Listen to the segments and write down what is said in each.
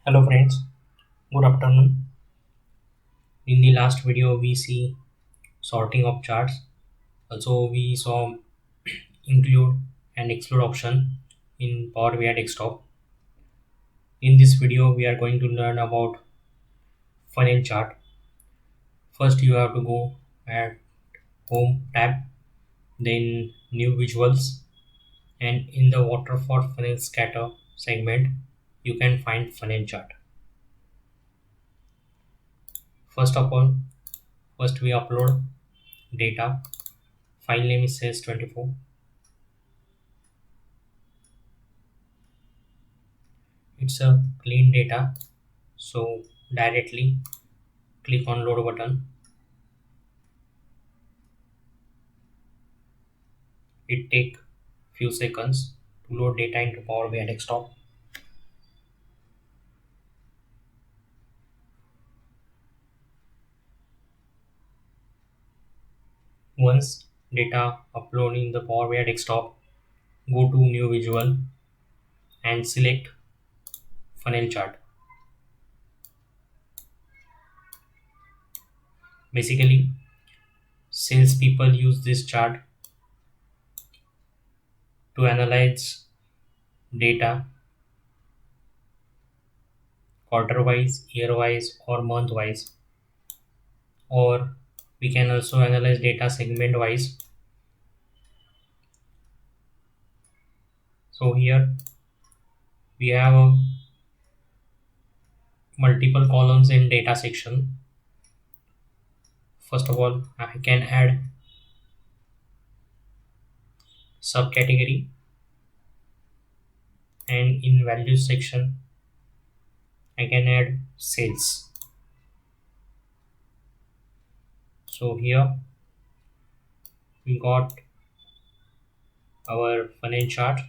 Hello friends, good afternoon. In the last video we see sorting of charts. Also we saw include and exclude option in Power BI desktop. In this video we are going to learn about funnel chart. First you have to go at home tab, then new visuals, and in the waterfall funnel scatter segment you can find funnel chart. First of all, first we upload data. File name is says 24. It's a clean data, so directly click on load button. It take few seconds to load data into Power BI desktop. Once data upload in the Power BI desktop, go to new visual and select funnel chart. Basically, sales people use this chart to analyze data quarter wise, year wise, or month wise, or we can also analyze data segment wise. So here we have multiple columns in data section. First of all, I can add subcategory, and in values section I can add sales. So here we got our funnel chart.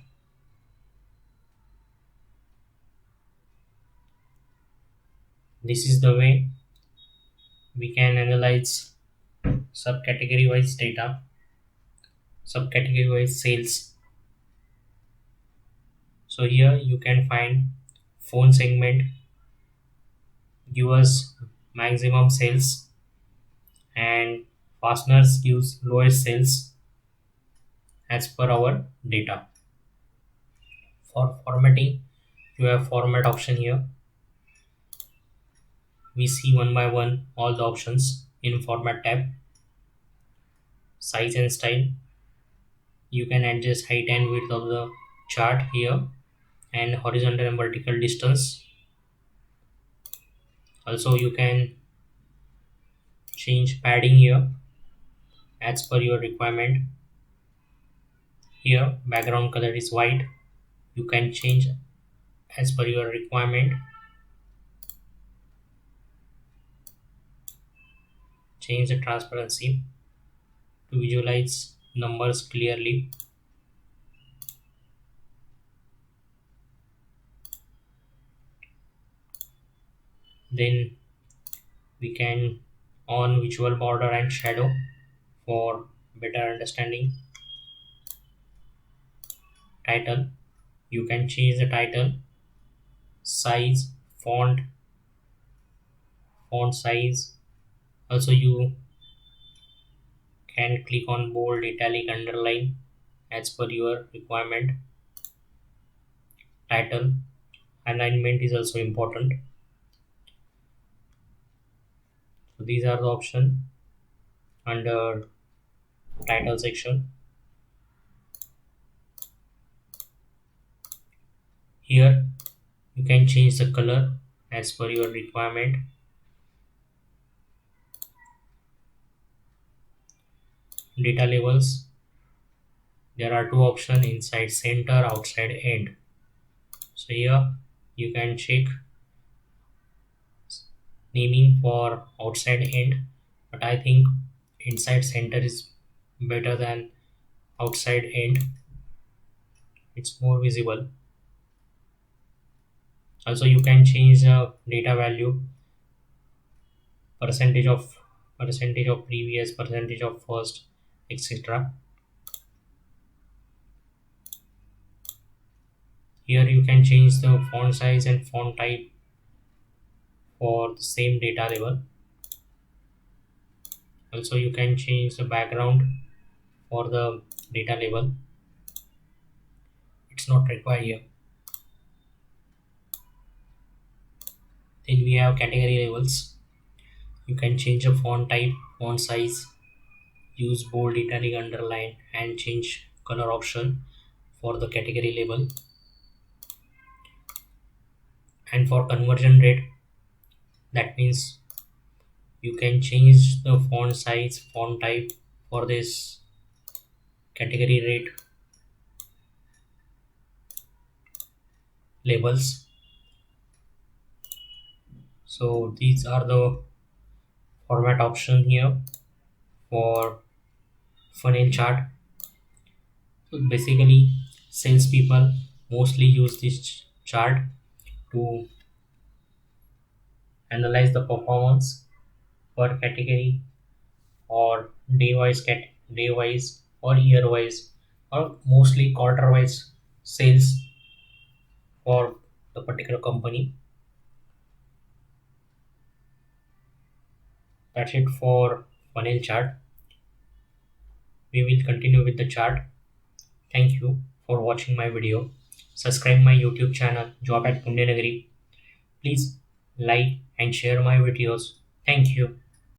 This is the way we can analyze subcategory wise data, subcategory wise sales. So here you can find phone segment give us maximum sales, and fasteners gives lowest sales as per our data. For formatting, you have format option here. We see one by one all the options in format tab. Size and style, you can adjust height and width of the chart here, and horizontal and vertical distance. Also you can change padding here as per your requirement. Here background color is white, you can change as per your requirement. Change the transparency to visualize numbers clearly. Then we can on visual border and shadow for better understanding. Title, you can change the title, size, font size. Also you can click on bold, italic, underline as per your requirement. Title alignment is also important. So these are the options under title section. Here you can change the color as per your requirement. Data labels, there are two options inside center, outside, end. So here you can check naming for outside, end, but I think inside center is better than outside, end. It's more visible. Also you can change the data value, percentage of previous, percentage of first, etc. Here you can change the font size and font type for the same data level. Also, you can change the background for the data label. It's not required here. Then we have category labels. You can change the font type, font size, use bold, italic, underline, and change color option for the category label. And for conversion rate, that means you can change the font size, font type for this category rate labels. So these are the format option here for funnel chart. So basically, salespeople mostly use this chart to analyze the performance per category or day wise or year wise or mostly quarter wise sales for the particular company. That's it for funnel chart. We will continue with the chart. Thank you for watching my video. Subscribe my YouTube channel Job at Pundianagari. Please like and share my videos. Thank you.